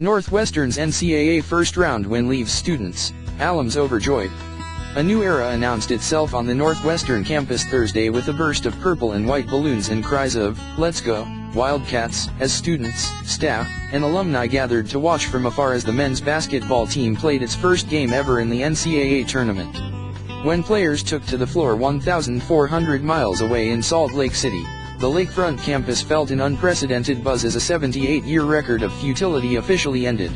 Northwestern's NCAA first-round win leaves students, alums overjoyed. A new era announced itself on the Northwestern campus Thursday with a burst of purple and white balloons and cries of, "Let's go, Wildcats," as students, staff, and alumni gathered to watch from afar as the men's basketball team played its first game ever in the NCAA tournament. When players took to the floor 1,400 miles away in Salt Lake City, the lakefront campus felt an unprecedented buzz as a 78-year record of futility officially ended.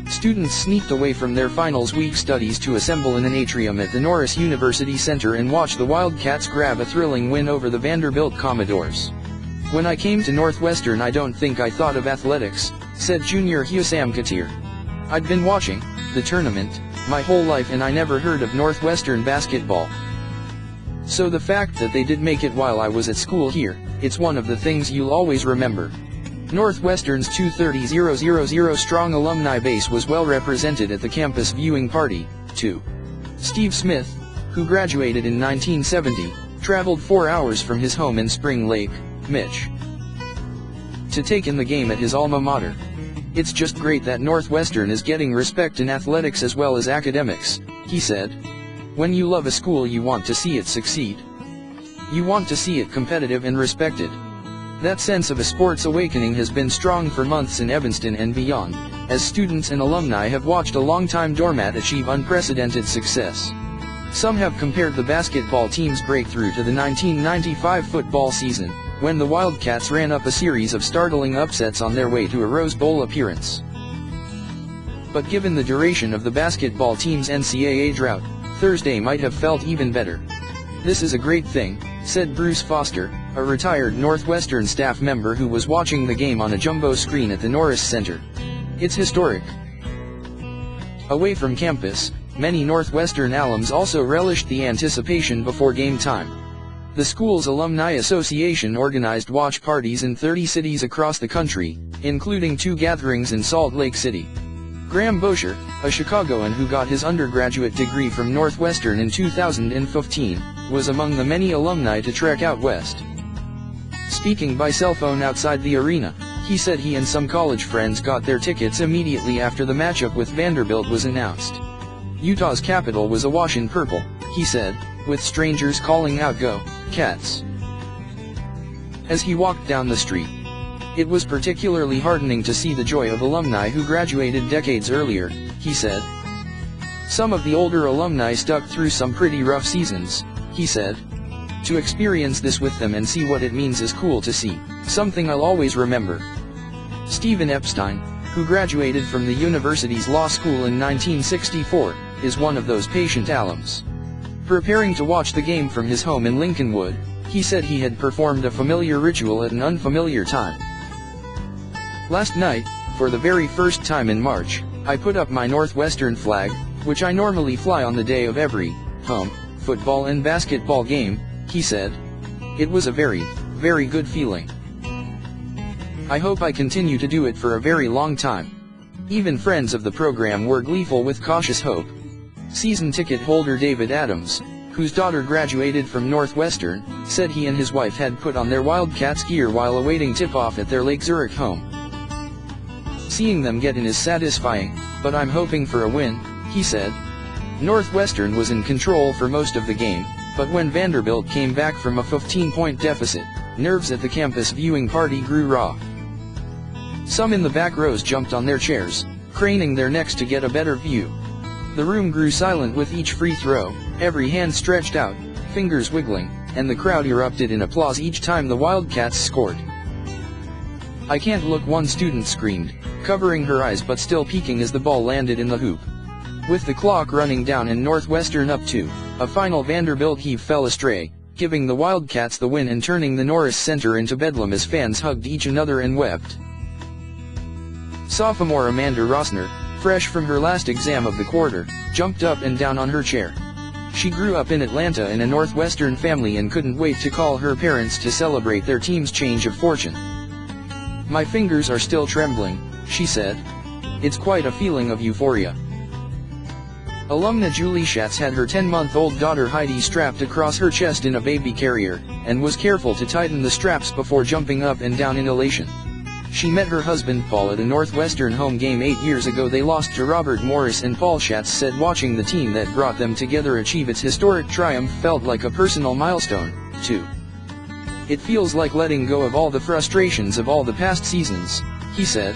Students sneaked away from their finals week studies to assemble in an atrium at the Norris University Center and watch the Wildcats grab a thrilling win over the Vanderbilt Commodores. "When I came to Northwestern, I don't think I thought of athletics," said junior Hussam Katir. "I'd been watching the tournament my whole life and I never heard of Northwestern basketball. So the fact that they did make it while I was at school here, it's one of the things you'll always remember." Northwestern's 230,000 strong alumni base was well represented at the campus viewing party, too. Steve Smith, who graduated in 1970, traveled 4 hours from his home in Spring Lake, Mich. to take in the game at his alma mater. "It's just great that Northwestern is getting respect in athletics as well as academics," he said. "When you love a school, you want to see it succeed. You want to see it competitive and respected." That sense of a sports awakening has been strong for months in Evanston and beyond, as students and alumni have watched a longtime doormat achieve unprecedented success. Some have compared the basketball team's breakthrough to the 1995 football season, when the Wildcats ran up a series of startling upsets on their way to a Rose Bowl appearance. But given the duration of the basketball team's NCAA drought, Thursday might have felt even better. "This is a great thing," said Bruce Foster, a retired Northwestern staff member who was watching the game on a jumbo screen at the Norris Center. "It's historic." Away from campus, many Northwestern alums also relished the anticipation before game time. The school's Alumni Association organized watch parties in 30 cities across the country, including 2 gatherings in Salt Lake City. Graham Bosher, a Chicagoan who got his undergraduate degree from Northwestern in 2015, was among the many alumni to trek out west. Speaking by cell phone outside the arena, he said he and some college friends got their tickets immediately after the matchup with Vanderbilt was announced. "Utah's capital was awash in purple," he said, with strangers calling out, "Go, Cats!" as he walked down the street. "It was particularly heartening to see the joy of alumni who graduated decades earlier," he said. "Some of the older alumni stuck through some pretty rough seasons," he said. "To experience this with them and see what it means is cool to see, something I'll always remember." Stephen Epstein, who graduated from the university's law school in 1964, is one of those patient alums. Preparing to watch the game from his home in Lincolnwood, he said he had performed a familiar ritual at an unfamiliar time. "Last night, for the very first time in March, I put up my Northwestern flag, which I normally fly on the day of every home football and basketball game," he said. "It was a very, very good feeling. I hope I continue to do it for a very long time." Even friends of the program were gleeful with cautious hope. Season ticket holder David Adams, whose daughter graduated from Northwestern, said he and his wife had put on their Wildcats gear while awaiting tip-off at their Lake Zurich home. "Seeing them get in is satisfying, but I'm hoping for a win," he said. Northwestern was in control for most of the game, but when Vanderbilt came back from a 15-point deficit, nerves at the campus viewing party grew raw. Some in the back rows jumped on their chairs, craning their necks to get a better view. The room grew silent with each free throw, every hand stretched out, fingers wiggling, and the crowd erupted in applause each time the Wildcats scored. "I can't look," one student screamed, covering her eyes but still peeking as the ball landed in the hoop. With the clock running down and Northwestern up 2, a final Vanderbilt heave fell astray, giving the Wildcats the win and turning the Norris Center into bedlam as fans hugged each another and wept. Sophomore Amanda Rossner, fresh from her last exam of the quarter, jumped up and down on her chair. She grew up in Atlanta in a Northwestern family and couldn't wait to call her parents to celebrate their team's change of fortune. "My fingers are still trembling," she said. "It's quite a feeling of euphoria." Alumna Julie Schatz had her 10-month-old daughter Heidi strapped across her chest in a baby carrier, and was careful to tighten the straps before jumping up and down in elation. She met her husband Paul at a Northwestern home game 8 years ago. They lost to Robert Morris, and Paul Schatz said watching the team that brought them together achieve its historic triumph felt like a personal milestone, too. It feels like letting go of all the frustrations of all the past seasons, he said.